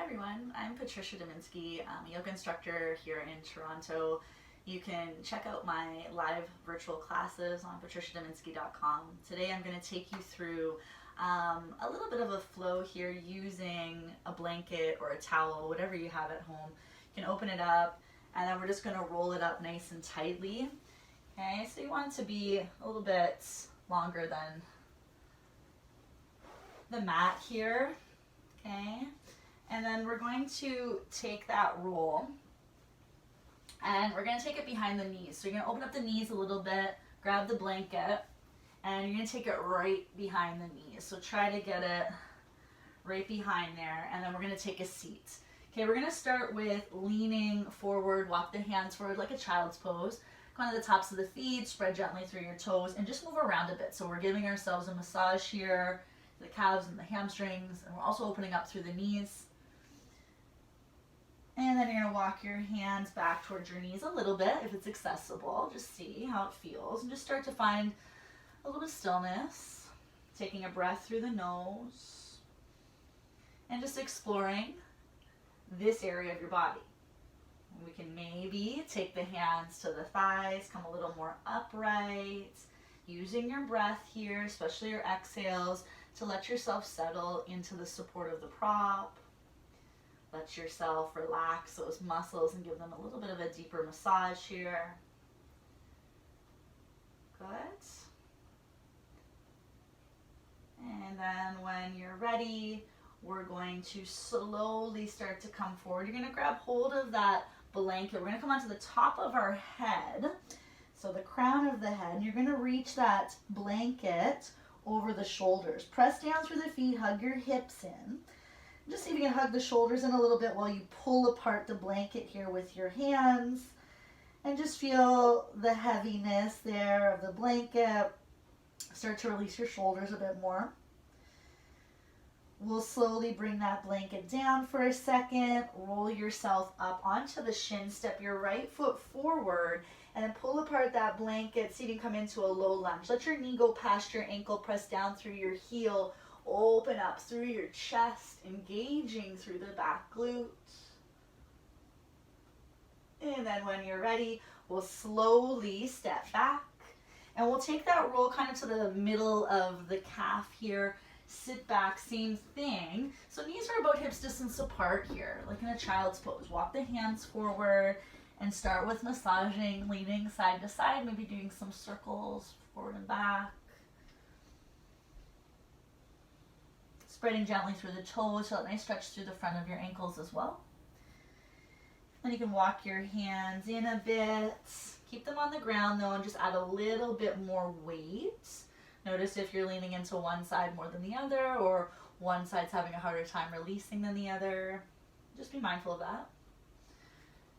everyone, I'm Patricia Dominski. I'm a yoga instructor here in Toronto. You can check out my live virtual classes on patriciadominski.com. Today I'm going to take you through a little bit of a flow here using a blanket or a towel, whatever you have at home. You can open it up and then we're just going to roll it up nice and tightly. Okay, so you want it to be a little bit longer than the mat here. Okay, and then we're going to take that roll and we're going to take it behind the knees. So you're going to open up the knees a little bit, grab the blanket, and you're going to take it right behind the knees. So try to get it right behind there, and then we're going to take a seat. Okay, we're going to start with leaning forward, walk the hands forward like a child's pose. Go on to the tops of the feet, spread gently through your toes, and just move around a bit. So we're giving ourselves a massage here, the calves and the hamstrings, and we're also opening up through the knees. And then you're going to walk your hands back towards your knees a little bit if it's accessible. Just see how it feels and just start to find a little bit of stillness, taking a breath through the nose and just exploring this area of your body. We can maybe take the hands to the thighs, come a little more upright, using your breath here, especially your exhales, to let yourself settle into the support of the prop. Let yourself relax those muscles and give them a little bit of a deeper massage here. Good. And then when you're ready, we're going to slowly start to come forward. You're going to grab hold of that blanket. We're going to come onto the top of our head, so the crown of the head, and you're going to reach that blanket over the shoulders. Press down through the feet, hug your hips in. Just see if you can hug the shoulders in a little bit while you pull apart the blanket here with your hands. And just feel the heaviness there of the blanket. Start to release your shoulders a bit more. We'll slowly bring that blanket down for a second. Roll yourself up onto the shin. Step your right foot forward and then pull apart that blanket. See if you can come into a low lunge. Let your knee go past your ankle. Press down through your heel. Open up through your chest, engaging through the back glutes. And then when you're ready, we'll slowly step back. And we'll take that roll kind of to the middle of the calf here. Sit back, same thing. So knees are about hips distance apart here, like in a child's pose. Walk the hands forward and start with massaging, leaning side to side, maybe doing some circles forward and back. Spreading gently through the toes, so a nice stretch through the front of your ankles as well. And you can walk your hands in a bit. Keep them on the ground though, and just add a little bit more weight. Notice if you're leaning into one side more than the other, or one side's having a harder time releasing than the other. Just be mindful of that.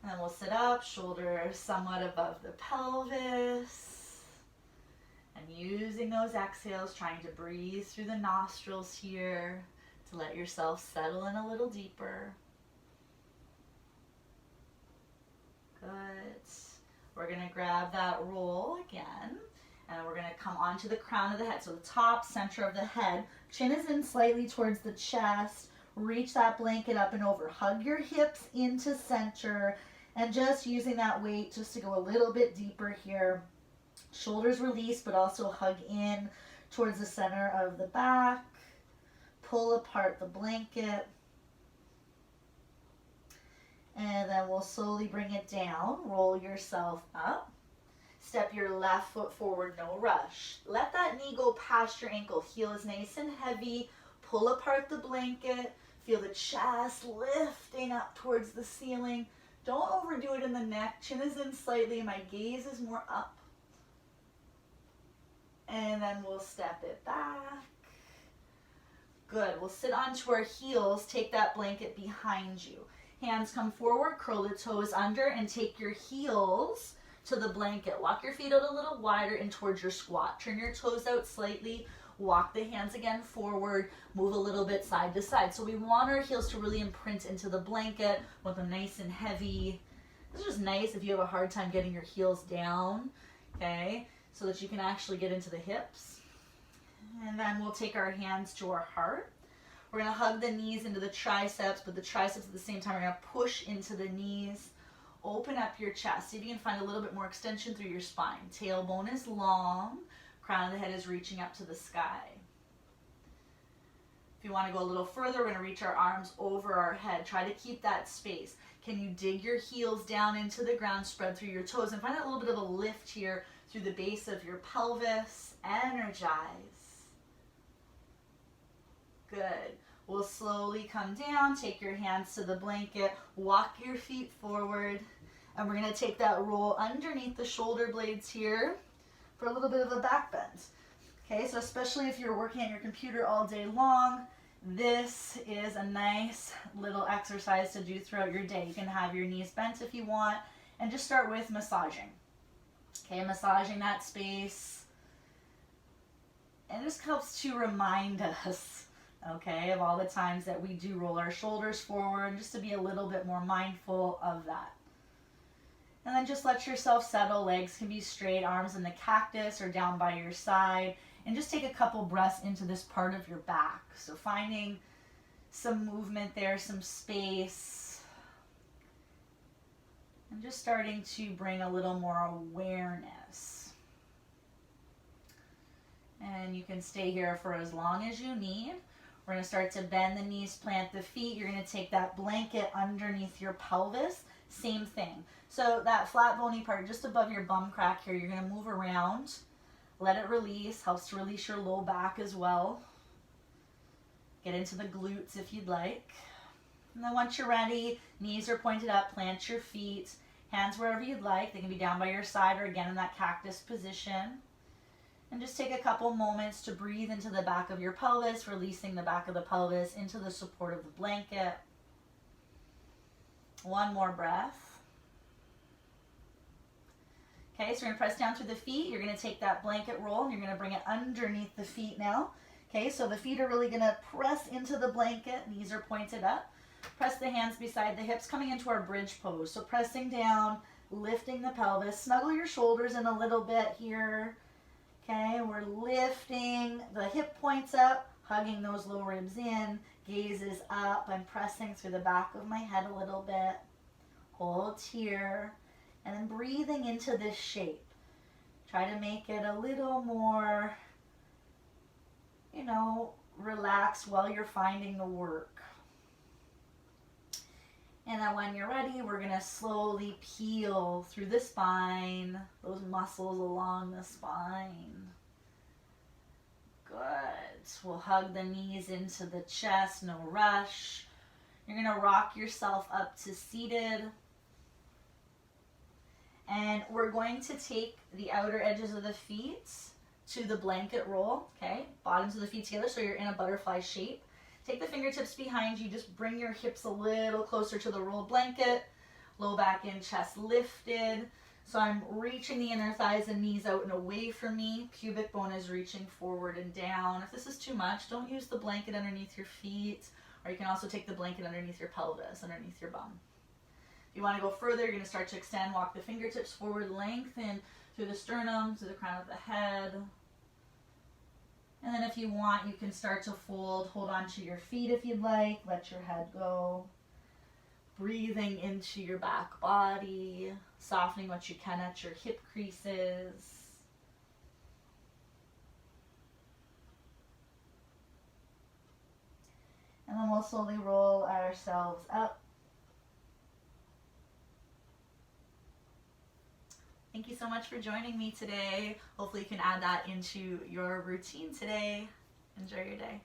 And then we'll sit up, shoulders somewhat above the pelvis. And using those exhales, trying to breathe through the nostrils here to let yourself settle in a little deeper. Good. We're going to grab that roll again. And we're going to come onto the crown of the head. So the top center of the head. Chin is in slightly towards the chest. Reach that blanket up and over. Hug your hips into center. And just using that weight just to go a little bit deeper here. Shoulders release, but also hug in towards the center of the back. Pull apart the blanket. And then we'll slowly bring it down. Roll yourself up. Step your left foot forward, no rush. Let that knee go past your ankle. Heel is nice and heavy. Pull apart the blanket. Feel the chest lifting up towards the ceiling. Don't overdo it in the neck. Chin is in slightly. My gaze is more up. And then we'll step it back. Good. We'll sit onto our heels. Take that blanket behind you. Hands come forward. Curl the toes under and take your heels to the blanket. Walk your feet out a little wider and towards your squat. Turn your toes out slightly. Walk the hands again forward. Move a little bit side to side. So we want our heels to really imprint into the blanket with them nice and heavy. This is just nice if you have a hard time getting your heels down. Okay, so that you can actually get into the hips. And then we'll take our hands to our heart. We're going to hug the knees into the triceps, but the triceps at the same time, we're going to push into the knees. Open up your chest. See if you can find a little bit more extension through your spine. Tailbone is long. Crown of the head is reaching up to the sky. If you want to go a little further, we're going to reach our arms over our head. Try to keep that space. Can you dig your heels down into the ground, spread through your toes, and find a little bit of a lift here through the base of your pelvis. Energize. Good. We'll slowly come down, take your hands to the blanket, walk your feet forward, and we're going to take that roll underneath the shoulder blades here for a little bit of a back bend. Okay, so especially if you're working at your computer all day long, this is a nice little exercise to do throughout your day. You can have your knees bent if you want, and just start with massaging. Okay, massaging that space. And it just helps to remind us, okay, of all the times that we do roll our shoulders forward, just to be a little bit more mindful of that. And then just let yourself settle. Legs can be straight, arms in the cactus or down by your side. And just take a couple breaths into this part of your back. So finding some movement there, some space. And just starting to bring a little more awareness. And you can stay here for as long as you need. We're going to start to bend the knees, plant the feet. You're going to take that blanket underneath your pelvis. Same thing. So that flat bony part just above your bum crack here, you're going to move around. Let it release. Helps to release your low back as well. Get into the glutes if you'd like. And then once you're ready, knees are pointed up, plant your feet. Hands wherever you'd like. They can be down by your side or again in that cactus position. And just take a couple moments to breathe into the back of your pelvis, releasing the back of the pelvis into the support of the blanket. One more breath. Okay, so we're going to press down through the feet. You're going to take that blanket roll and you're going to bring it underneath the feet now. Okay, so the feet are really going to press into the blanket. Knees are pointed up. Press the hands beside the hips, coming into our bridge pose. So pressing down, lifting the pelvis. Snuggle your shoulders in a little bit here. Okay, we're lifting the hip points up, hugging those low ribs in. Gaze is up. I'm pressing through the back of my head a little bit. Hold here. And then breathing into this shape. Try to make it a little more, relaxed while you're finding the work. And then when you're ready, we're going to slowly peel through the spine, those muscles along the spine. Good. We'll hug the knees into the chest, no rush. You're going to rock yourself up to seated. And we're going to take the outer edges of the feet to the blanket roll, okay? Bottoms of the feet together so you're in a butterfly shape. Take the fingertips behind you. Just bring your hips a little closer to the rolled blanket. Low back in, chest lifted. So I'm reaching the inner thighs and knees out and away from me. Pubic bone is reaching forward and down. If this is too much, don't use the blanket underneath your feet. Or you can also take the blanket underneath your pelvis, underneath your bum. If you want to go further, you're going to start to extend, walk the fingertips forward, lengthen through the sternum, to the crown of the head. And then if you want, you can start to fold, hold on to your feet if you'd like, let your head go. Breathing into your back body, softening what you can at your hip creases. And then we'll slowly roll ourselves up. Thank you so much for joining me today. Hopefully you can add that into your routine today. Enjoy your day.